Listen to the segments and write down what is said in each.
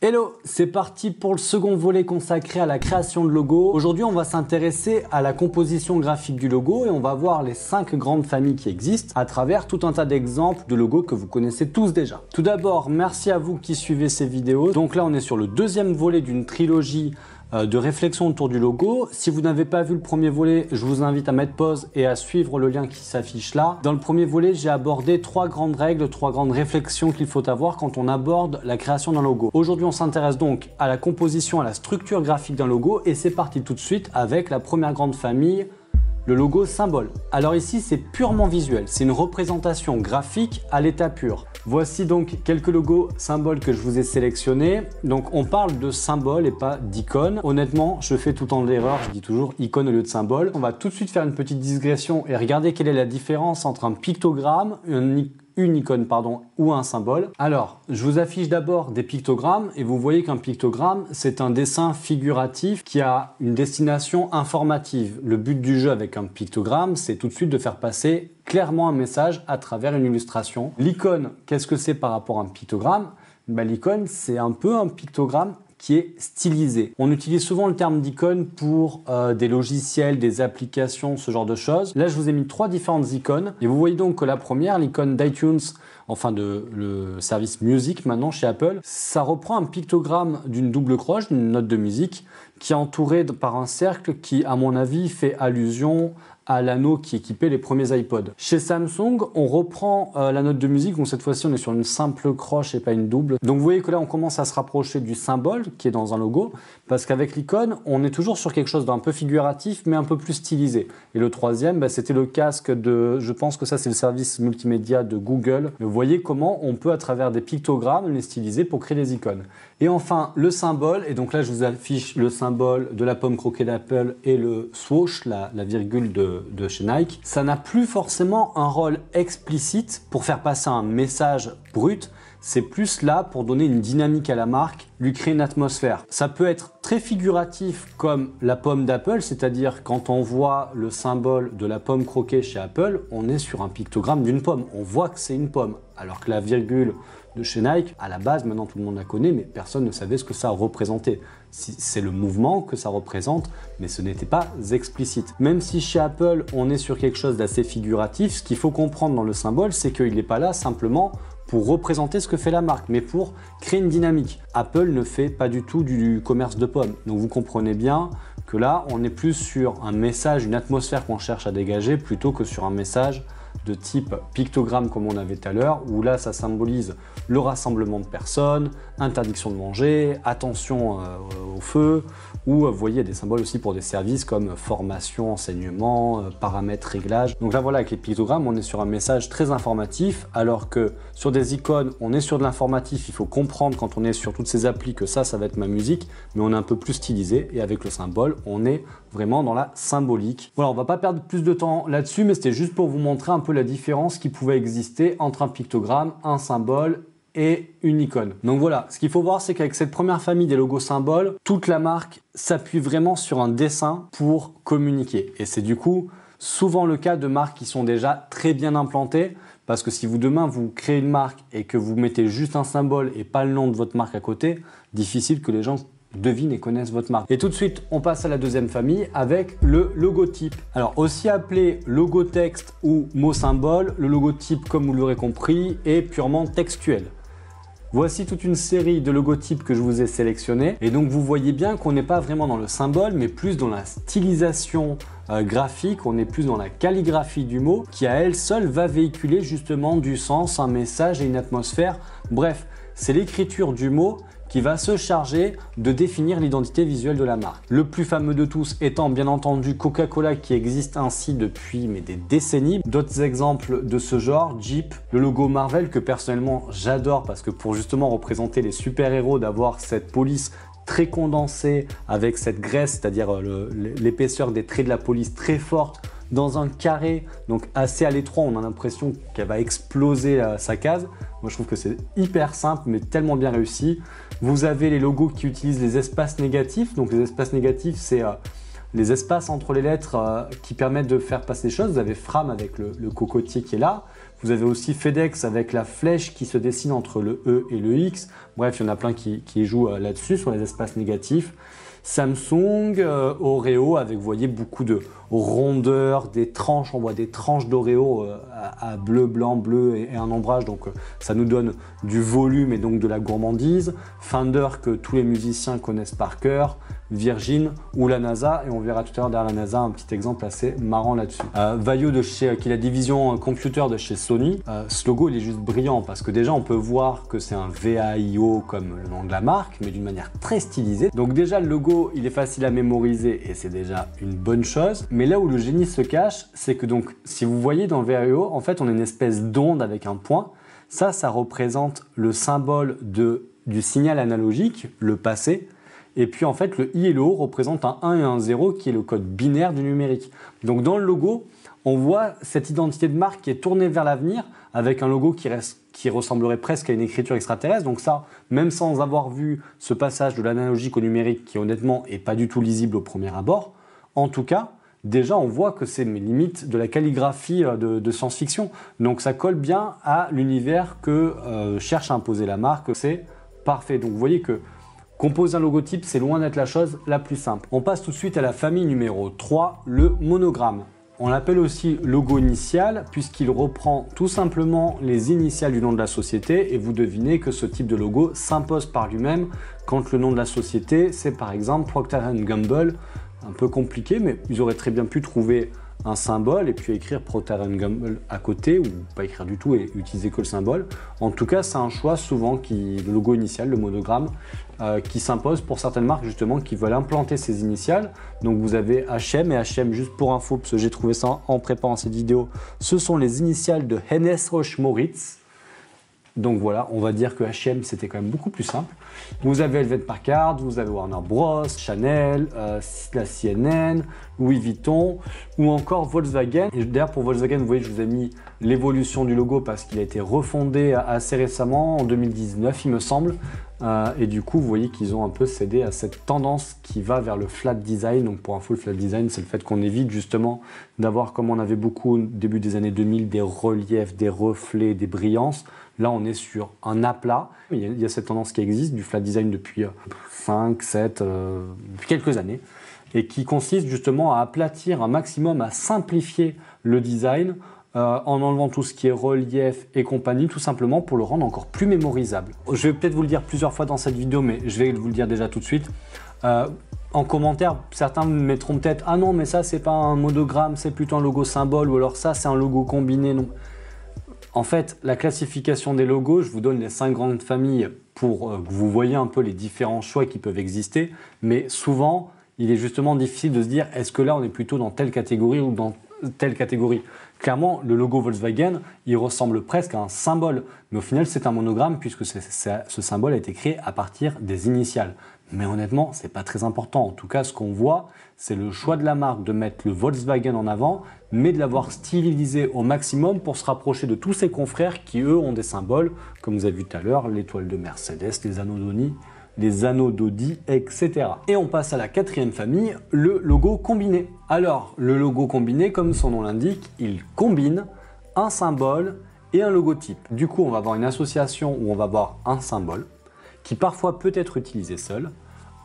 Hello, c'est parti pour le second volet consacré à la création de logo. Aujourd'hui, on va s'intéresser à la composition graphique du logo et on va voir les 5 grandes familles qui existent à travers tout un tas d'exemples de logos que vous connaissez tous déjà. Tout d'abord, merci à vous qui suivez ces vidéos. Donc là, on est sur le deuxième volet d'une trilogie de réflexion autour du logo. Si vous n'avez pas vu le premier volet, je vous invite à mettre pause et à suivre le lien qui s'affiche là. Dans le premier volet, j'ai abordé 3 grandes règles, 3 grandes réflexions qu'il faut avoir quand on aborde la création d'un logo. Aujourd'hui, on s'intéresse donc à la composition, à la structure graphique d'un logo et c'est parti tout de suite avec la première grande famille, le logo symbole. Alors ici, c'est purement visuel, c'est une représentation graphique à l'état pur. Voici donc quelques logos symboles que je vous ai sélectionnés. Donc on parle de symboles et pas d'icônes. Honnêtement, je fais tout le temps de l'erreur, je dis toujours icône au lieu de symbole. On va tout de suite faire une petite digression et regarder quelle est la différence entre un pictogramme, une icône ou un symbole. Alors, je vous affiche d'abord des pictogrammes et vous voyez qu'un pictogramme, c'est un dessin figuratif qui a une destination informative. Le but du jeu avec un pictogramme, c'est tout de suite de faire passer clairement un message à travers une illustration. L'icône, qu'est-ce que c'est par rapport à un pictogramme? L'icône, c'est un peu un pictogramme qui est stylisé. On utilise souvent le terme d'icône pour des logiciels, des applications, ce genre de choses. Là, je vous ai mis 3 différentes icônes. Et vous voyez donc que la première, l'icône d'iTunes, enfin le service musique maintenant chez Apple, ça reprend un pictogramme d'une double croche, d'une note de musique, qui est entouré par un cercle qui, à mon avis, fait allusion à l'anneau qui équipait les premiers iPods. Chez Samsung, on reprend la note de musique, donc cette fois-ci on est sur une simple croche et pas une double. Donc vous voyez que là on commence à se rapprocher du symbole qui est dans un logo, parce qu'avec l'icône, on est toujours sur quelque chose d'un peu figuratif, mais un peu plus stylisé. Et le troisième, c'était le casque de, je pense que ça c'est le service multimédia de Google. Vous voyez comment on peut à travers des pictogrammes les styliser pour créer des icônes. Et enfin, le symbole, et donc là je vous affiche le symbole de la pomme croquée d'Apple et le swoosh, la virgule de chez Nike. Ça n'a plus forcément un rôle explicite pour faire passer un message brut, c'est plus là pour donner une dynamique à la marque, lui créer une atmosphère. Ça peut être très figuratif comme la pomme d'Apple, c'est-à-dire quand on voit le symbole de la pomme croquée chez Apple, on est sur un pictogramme d'une pomme, on voit que c'est une pomme, alors que la virgule de chez Nike, à la base, maintenant tout le monde la connaît, mais personne ne savait ce que ça représentait. C'est le mouvement que ça représente, mais ce n'était pas explicite. Même si chez Apple, on est sur quelque chose d'assez figuratif, ce qu'il faut comprendre dans le symbole, c'est qu'il n'est pas là simplement pour représenter ce que fait la marque, mais pour créer une dynamique. Apple ne fait pas du tout du commerce de pommes. Donc vous comprenez bien que là, on est plus sur un message, une atmosphère qu'on cherche à dégager, plutôt que sur un message de type pictogramme comme on avait tout à l'heure, où là ça symbolise le rassemblement de personnes, interdiction de manger, attention au feu, ou vous voyez des symboles aussi pour des services comme formation, enseignement, paramètres, réglages. Donc là voilà, avec les pictogrammes on est sur un message très informatif, alors que sur des icônes on est sur de l'informatif. Il faut comprendre quand on est sur toutes ces applis que ça va être ma musique, mais on est un peu plus stylisé, et avec le symbole on est vraiment dans la symbolique. Voilà, on va pas perdre plus de temps là-dessus, mais c'était juste pour vous montrer un peu la différence qui pouvait exister entre un pictogramme, un symbole et une icône. Donc voilà, ce qu'il faut voir, c'est qu'avec cette première famille des logos symboles, toute la marque s'appuie vraiment sur un dessin pour communiquer. Et c'est du coup souvent le cas de marques qui sont déjà très bien implantées, parce que si vous demain vous créez une marque et que vous mettez juste un symbole et pas le nom de votre marque à côté, difficile que les gens devinent et connaissent votre marque. Et tout de suite, on passe à la deuxième famille avec le logotype. Alors aussi appelé logo texte ou mot symbole, le logotype, comme vous l'aurez compris, est purement textuel. Voici toute une série de logotypes que je vous ai sélectionnés. Et donc vous voyez bien qu'on n'est pas vraiment dans le symbole, mais plus dans la stylisation graphique, on est plus dans la calligraphie du mot, qui à elle seule va véhiculer justement du sens, un message et une atmosphère. Bref, c'est l'écriture du mot qui va se charger de définir l'identité visuelle de la marque. Le plus fameux de tous étant bien entendu Coca-Cola, qui existe ainsi depuis des décennies. D'autres exemples de ce genre, Jeep, le logo Marvel que personnellement j'adore, parce que pour justement représenter les super-héros, d'avoir cette police très condensée avec cette graisse, c'est-à-dire l'épaisseur des traits de la police très forte, dans un carré, donc assez à l'étroit, on a l'impression qu'elle va exploser sa case. Moi je trouve que c'est hyper simple mais tellement bien réussi. Vous avez les logos qui utilisent les espaces négatifs. Donc les espaces négatifs, c'est les espaces entre les lettres qui permettent de faire passer des choses. Vous avez Fram avec le cocotier qui est là. Vous avez aussi FedEx avec la flèche qui se dessine entre le E et le X. Bref, il y en a plein qui jouent là-dessus, sur les espaces négatifs. Samsung, Oreo avec, vous voyez, beaucoup de rondeur, des tranches, on voit des tranches d'Oreo à bleu, blanc, bleu et un ombrage, donc ça nous donne du volume et donc de la gourmandise. Fender que tous les musiciens connaissent par cœur, Virgin ou la NASA, et on verra tout à l'heure derrière la NASA un petit exemple assez marrant là-dessus. Vaio qui est la division computer de chez Sony, ce logo il est juste brillant parce que déjà on peut voir que c'est un VAIO comme le nom de la marque, mais d'une manière très stylisée. Donc déjà le logo il est facile à mémoriser et c'est déjà une bonne chose. Mais là où le génie se cache, c'est que donc si vous voyez dans le VAIO, en fait on a une espèce d'onde avec un point. Ça représente le symbole du signal analogique, le passé. Et puis en fait, le I et le O représentent un 1 et un 0 qui est le code binaire du numérique. Donc dans le logo, on voit cette identité de marque qui est tournée vers l'avenir avec un logo qui ressemblerait presque à une écriture extraterrestre. Donc ça, même sans avoir vu ce passage de l'analogique au numérique qui honnêtement est pas du tout lisible au premier abord, en tout cas, déjà on voit que c'est limite de la calligraphie de science-fiction. Donc ça colle bien à l'univers que cherche à imposer la marque. C'est parfait. Donc vous voyez que composer un logotype, c'est loin d'être la chose la plus simple. On passe tout de suite à la famille numéro 3, le monogramme. On l'appelle aussi logo initial puisqu'il reprend tout simplement les initiales du nom de la société et vous devinez que ce type de logo s'impose par lui-même quand le nom de la société c'est par exemple Procter & Gamble. Un peu compliqué, mais ils auraient très bien pu trouver un symbole et puis écrire Procter & Gamble à côté ou pas écrire du tout et utiliser que le symbole. En tout cas, c'est un choix souvent le logo initial, le monogramme, qui s'impose pour certaines marques justement qui veulent implanter ces initiales. Donc vous avez H&M et H&M, juste pour info, parce que j'ai trouvé ça en préparant cette vidéo, ce sont les initiales de Hennes Roche Moritz. Donc voilà, on va dire que H&M c'était quand même beaucoup plus simple. Vous avez Helvet Packard, vous avez Warner Bros, Chanel, la CNN, Louis Vuitton ou encore Volkswagen. Et d'ailleurs pour Volkswagen, vous voyez, je vous ai mis l'évolution du logo parce qu'il a été refondé assez récemment, en 2019 il me semble. Et du coup, vous voyez qu'ils ont un peu cédé à cette tendance qui va vers le flat design. Donc pour info, le flat design, c'est le fait qu'on évite justement d'avoir, comme on avait beaucoup au début des années 2000, des reliefs, des reflets, des brillances. Là, on est sur un aplat. Il y a cette tendance qui existe du flat design depuis 5, 7, depuis quelques années et qui consiste justement à aplatir un maximum, à simplifier le design en enlevant tout ce qui est relief et compagnie, tout simplement pour le rendre encore plus mémorisable. Je vais peut-être vous le dire plusieurs fois dans cette vidéo, mais je vais vous le dire déjà tout de suite. En commentaire, certains me mettront peut-être « Ah non, mais ça, c'est pas un monogramme, c'est plutôt un logo symbole, ou alors ça, c'est un logo combiné. » Non. En fait, la classification des logos, je vous donne les 5 grandes familles pour que vous voyez un peu les différents choix qui peuvent exister, mais souvent, il est justement difficile de se dire est-ce que là, on est plutôt dans telle catégorie ou dans telle catégorie. Clairement, le logo Volkswagen, il ressemble presque à un symbole, mais au final, c'est un monogramme puisque ce symbole a été créé à partir des initiales. Mais honnêtement, c'est pas très important. En tout cas, ce qu'on voit, c'est le choix de la marque de mettre le Volkswagen en avant, mais de l'avoir stylisé au maximum pour se rapprocher de tous ses confrères qui, eux, ont des symboles, comme vous avez vu tout à l'heure, l'étoile de Mercedes, les anneaux d'Audi, etc. Et on passe à la 4e famille, le logo combiné. Alors, le logo combiné, comme son nom l'indique, il combine un symbole et un logotype. Du coup, on va avoir une association où on va avoir un symbole qui parfois peut être utilisé seul,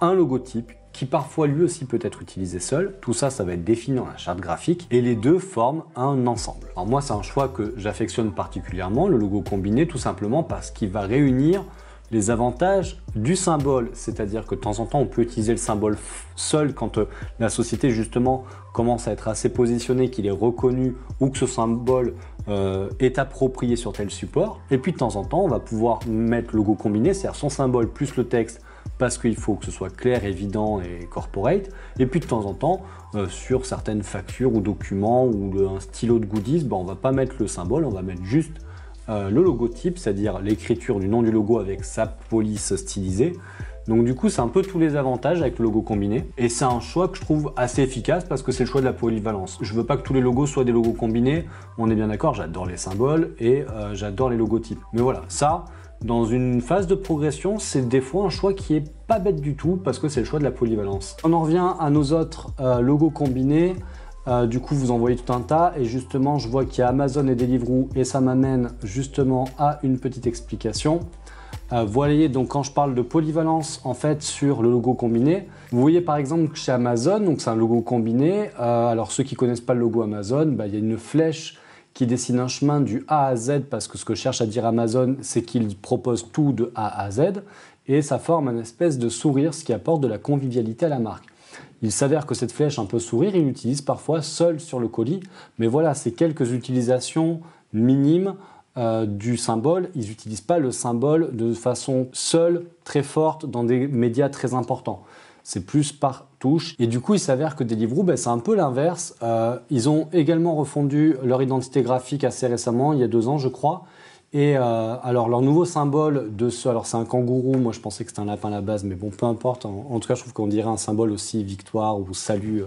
un logotype qui parfois lui aussi peut être utilisé seul. Tout ça, ça va être défini dans la charte graphique et les deux forment un ensemble. Alors moi, c'est un choix que j'affectionne particulièrement, le logo combiné, tout simplement parce qu'il va réunir les avantages du symbole, c'est-à-dire que de temps en temps on peut utiliser le symbole seul quand la société justement commence à être assez positionnée, qu'il est reconnu ou que ce symbole est approprié sur tel support. Et puis de temps en temps on va pouvoir mettre le logo combiné, c'est-à-dire son symbole plus le texte parce qu'il faut que ce soit clair, évident et corporate. Et puis de temps en temps, sur certaines factures ou documents ou un stylo de goodies, on va pas mettre le symbole, on va mettre juste le logotype, c'est-à-dire l'écriture du nom du logo avec sa police stylisée. Donc du coup, c'est un peu tous les avantages avec le logo combiné. Et c'est un choix que je trouve assez efficace parce que c'est le choix de la polyvalence. Je veux pas que tous les logos soient des logos combinés. On est bien d'accord, j'adore les symboles et j'adore les logotypes. Mais voilà, ça, dans une phase de progression, c'est des fois un choix qui est pas bête du tout parce que c'est le choix de la polyvalence. On en revient à nos autres logos combinés. Du coup, vous en voyez tout un tas et justement, je vois qu'il y a Amazon et Deliveroo et ça m'amène justement à une petite explication. Vous voyez, donc quand je parle de polyvalence en fait sur le logo combiné, vous voyez par exemple que chez Amazon, donc c'est un logo combiné. Alors ceux qui connaissent pas le logo Amazon, il y a une flèche qui dessine un chemin du A à Z parce que ce que cherche à dire Amazon, c'est qu'il propose tout de A à Z et ça forme une espèce de sourire, ce qui apporte de la convivialité à la marque. Il s'avère que cette flèche un peu sourire, il l'utilise parfois seul sur le colis, mais voilà, c'est quelques utilisations minimes du symbole. Ils n'utilisent pas le symbole de façon seule, très forte, dans des médias très importants. C'est plus par touche. Et du coup, il s'avère que Deliveroo, c'est un peu l'inverse. Ils ont également refondu leur identité graphique assez récemment, il y a 2 ans, je crois. Et alors leur nouveau symbole de ce, alors c'est un kangourou, moi je pensais que c'était un lapin à la base, mais bon peu importe, en tout cas je trouve qu'on dirait un symbole aussi victoire ou salut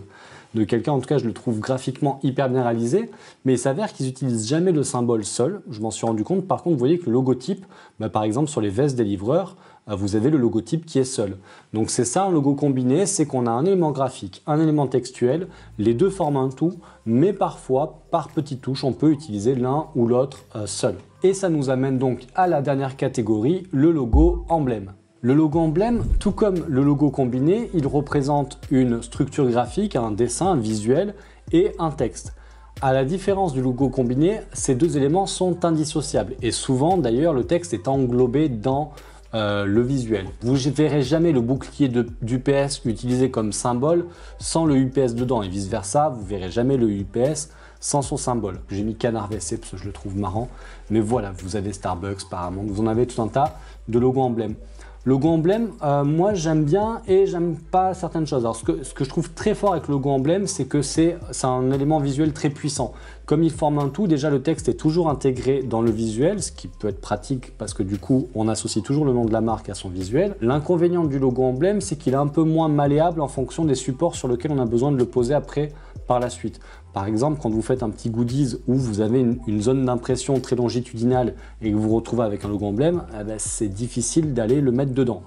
de quelqu'un, en tout cas je le trouve graphiquement hyper bien réalisé, mais il s'avère qu'ils n'utilisent jamais le symbole seul, je m'en suis rendu compte. Par contre vous voyez que le logotype, par exemple sur les vestes des livreurs, vous avez le logotype qui est seul. Donc c'est ça un logo combiné, c'est qu'on a un élément graphique, un élément textuel, les deux forment un tout, mais parfois, par petites touches, on peut utiliser l'un ou l'autre seul. Et ça nous amène donc à la dernière catégorie, le logo emblème. Le logo emblème, tout comme le logo combiné, il représente une structure graphique, un dessin, un visuel et un texte. À la différence du logo combiné, ces deux éléments sont indissociables et souvent d'ailleurs le texte est englobé dans le visuel. Vous ne verrez jamais le bouclier d'UPS utilisé comme symbole sans le UPS dedans et vice versa, vous ne verrez jamais le UPS sans son symbole. J'ai mis Canard WC parce que je le trouve marrant, mais voilà, vous avez Starbucks, Paramount, vous en avez tout un tas de logos emblèmes. Logo emblème, moi j'aime bien et j'aime pas certaines choses. Alors ce que je trouve très fort avec le logo emblème, c'est que c'est un élément visuel très puissant. Comme il forme un tout, déjà le texte est toujours intégré dans le visuel, ce qui peut être pratique parce que du coup on associe toujours le nom de la marque à son visuel. L'inconvénient du logo emblème, c'est qu'il est un peu moins malléable en fonction des supports sur lesquels on a besoin de le poser après par la suite. Par exemple, quand vous faites un petit goodies où vous avez une zone d'impression très longitudinale et que vous vous retrouvez avec un logo emblème, c'est difficile d'aller le mettre dedans.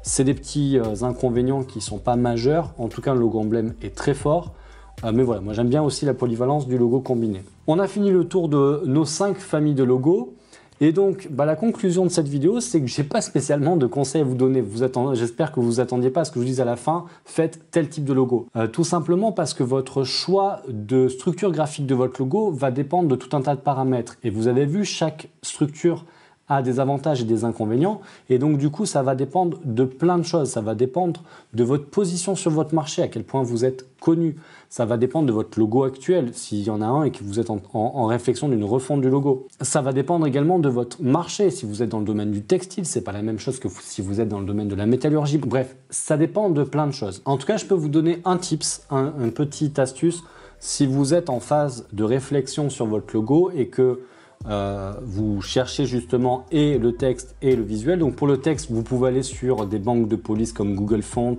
C'est des petits inconvénients qui ne sont pas majeurs. En tout cas, le logo emblème est très fort. Mais voilà, moi j'aime bien aussi la polyvalence du logo combiné. On a fini le tour de nos 5 familles de logos. Et donc, la conclusion de cette vidéo, c'est que je n'ai pas spécialement de conseils à vous donner. J'espère que vous ne vous attendiez pas à ce que je vous dise à la fin, faites tel type de logo. Tout simplement parce que votre choix de structure graphique de votre logo va dépendre de tout un tas de paramètres. Et vous avez vu, chaque structure a des avantages et des inconvénients. Et donc, du coup, ça va dépendre de plein de choses. Ça va dépendre de votre position sur votre marché, à quel point vous êtes connu. Ça va dépendre de votre logo actuel, s'il y en a un et que vous êtes en réflexion d'une refonte du logo. Ça va dépendre également de votre marché. Si vous êtes dans le domaine du textile, c'est pas la même chose que si vous êtes dans le domaine de la métallurgie. Bref, ça dépend de plein de choses. En tout cas, je peux vous donner un tips, une petite astuce. Si vous êtes en phase de réflexion sur votre logo et que vous cherchez justement et le texte et le visuel. Donc pour le texte, vous pouvez aller sur des banques de police comme Google Font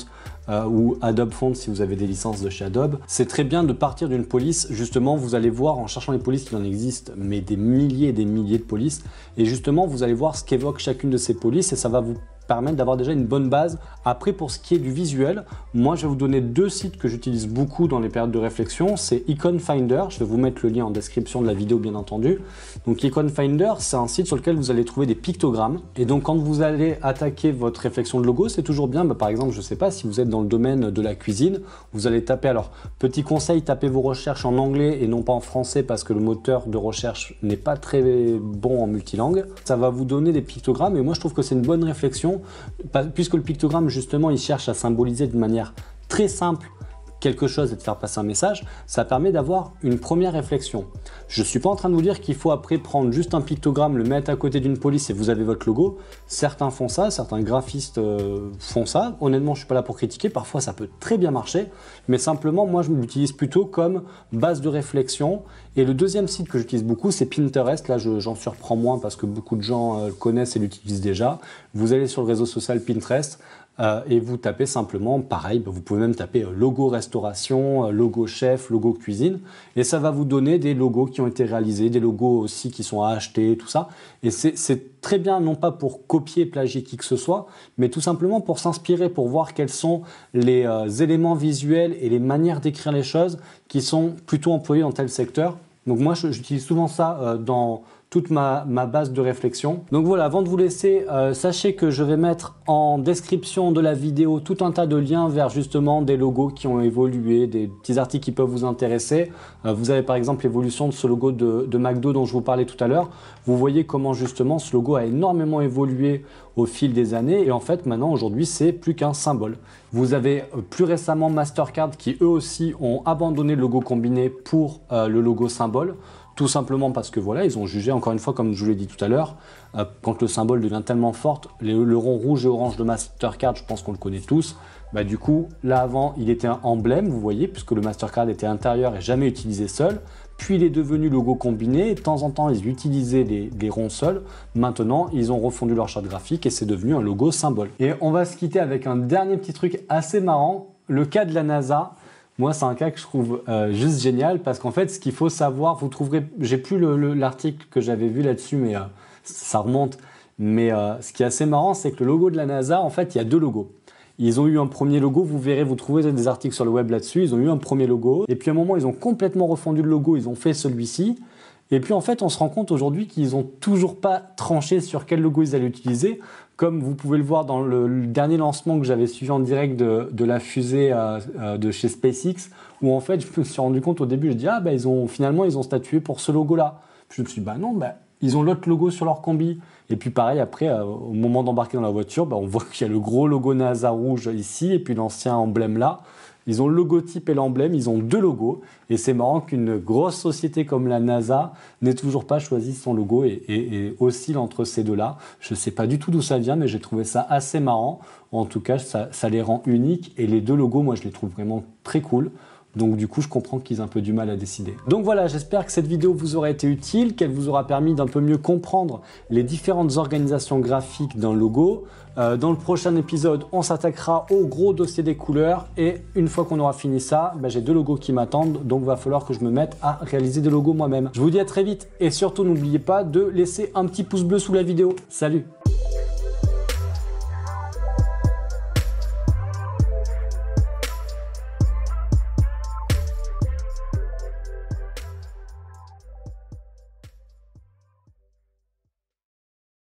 ou Adobe Font si vous avez des licences de chez Adobe. C'est très bien de partir d'une police. Justement, vous allez voir en cherchant les polices qu'il en existe, mais des milliers et des milliers de polices. Et justement, vous allez voir ce qu'évoque chacune de ces polices et ça va vous permettre d'avoir déjà une bonne base. Après, pour ce qui est du visuel, moi je vais vous donner 2 sites que j'utilise beaucoup dans les périodes de réflexion. C'est Icon Finder, je vais vous mettre le lien en description de la vidéo bien entendu. Donc Icon Finder, c'est un site sur lequel vous allez trouver des pictogrammes. Et donc quand vous allez attaquer votre réflexion de logo, c'est toujours bien, par exemple, je ne sais pas, si vous êtes dans le domaine de la cuisine, vous allez taper, alors petit conseil, tapez vos recherches en anglais et non pas en français parce que le moteur de recherche n'est pas très bon en multilangue. Ça va vous donner des pictogrammes et moi je trouve que c'est une bonne réflexion puisque le pictogramme justement il cherche à symboliser de manière très simple quelque chose et de faire passer un message, ça permet d'avoir une première réflexion. Je ne suis pas en train de vous dire qu'il faut après prendre juste un pictogramme, le mettre à côté d'une police et vous avez votre logo. Certains font ça, certains graphistes font ça. Honnêtement, je ne suis pas là pour critiquer, parfois ça peut très bien marcher, mais simplement moi je l'utilise plutôt comme base de réflexion. Et le deuxième site que j'utilise beaucoup, c'est Pinterest. Là, j'en surprends moins parce que beaucoup de gens le connaissent et l'utilisent déjà. Vous allez sur le réseau social Pinterest. et vous tapez simplement, pareil, vous pouvez même taper logo restauration, logo chef, logo cuisine, et ça va vous donner des logos qui ont été réalisés, des logos aussi qui sont à acheter, tout ça. Et c'est très bien, non pas pour copier, plagier qui que ce soit, mais tout simplement pour s'inspirer, pour voir quels sont les éléments visuels et les manières d'écrire les choses qui sont plutôt employés dans tel secteur. Donc moi, j'utilise souvent ça dans toute ma base de réflexion. Donc voilà, avant de vous laisser, sachez que je vais mettre en description de la vidéo tout un tas de liens vers justement des logos qui ont évolué, des petits articles qui peuvent vous intéresser. Vous avez par exemple l'évolution de ce logo de McDo dont je vous parlais tout à l'heure. Vous voyez comment justement ce logo a énormément évolué au fil des années et en fait maintenant aujourd'hui c'est plus qu'un symbole. Vous avez plus récemment Mastercard qui eux aussi ont abandonné le logo combiné pour le logo symbole. Tout simplement parce que voilà, ils ont jugé, encore une fois, comme je vous l'ai dit tout à l'heure, quand le symbole devient tellement fort, le rond rouge et orange de Mastercard, je pense qu'on le connaît tous, bah, du coup, là avant, il était un emblème, vous voyez, puisque le Mastercard était intérieur et jamais utilisé seul. Puis il est devenu logo combiné, et de temps en temps, ils utilisaient les ronds seuls. Maintenant, ils ont refondu leur charte graphique et c'est devenu un logo symbole. Et on va se quitter avec un dernier petit truc assez marrant, le cas de la NASA. Moi, c'est un cas que je trouve juste génial parce qu'en fait, ce qu'il faut savoir, vous trouverez, j'ai plus l'article que j'avais vu là-dessus, mais ça remonte. Mais ce qui est assez marrant, c'est que le logo de la NASA, en fait, il y a deux logos. Ils ont eu un premier logo, vous verrez, vous trouverez des articles sur le web là-dessus, ils ont eu un premier logo. Et puis à un moment, ils ont complètement refondu le logo, ils ont fait celui-ci. Et puis en fait, on se rend compte aujourd'hui qu'ils n'ont toujours pas tranché sur quel logo ils allaient utiliser. Comme vous pouvez le voir dans le dernier lancement que j'avais suivi en direct de la fusée de chez SpaceX, où en fait, je me suis rendu compte au début, je dis ah bah finalement ils ont statué pour ce logo-là. Puis je me suis dit bah non, bah, ils ont l'autre logo sur leur combi. Et puis pareil, après, au moment d'embarquer dans la voiture, bah, on voit qu'il y a le gros logo NASA rouge ici, et puis l'ancien emblème là. Ils ont le logotype et l'emblème, ils ont deux logos. Et c'est marrant qu'une grosse société comme la NASA n'ait toujours pas choisi son logo et oscille entre ces deux-là. Je ne sais pas du tout d'où ça vient, mais j'ai trouvé ça assez marrant. En tout cas, ça les rend uniques. Et les deux logos, moi, je les trouve vraiment très cool. Donc du coup, je comprends qu'ils aient un peu du mal à décider. Donc voilà, j'espère que cette vidéo vous aura été utile, qu'elle vous aura permis d'un peu mieux comprendre les différentes organisations graphiques d'un logo. Dans le prochain épisode, on s'attaquera au gros dossier des couleurs et une fois qu'on aura fini ça, j'ai deux logos qui m'attendent, donc il va falloir que je me mette à réaliser des logos moi-même. Je vous dis à très vite et surtout n'oubliez pas de laisser un petit pouce bleu sous la vidéo. Salut!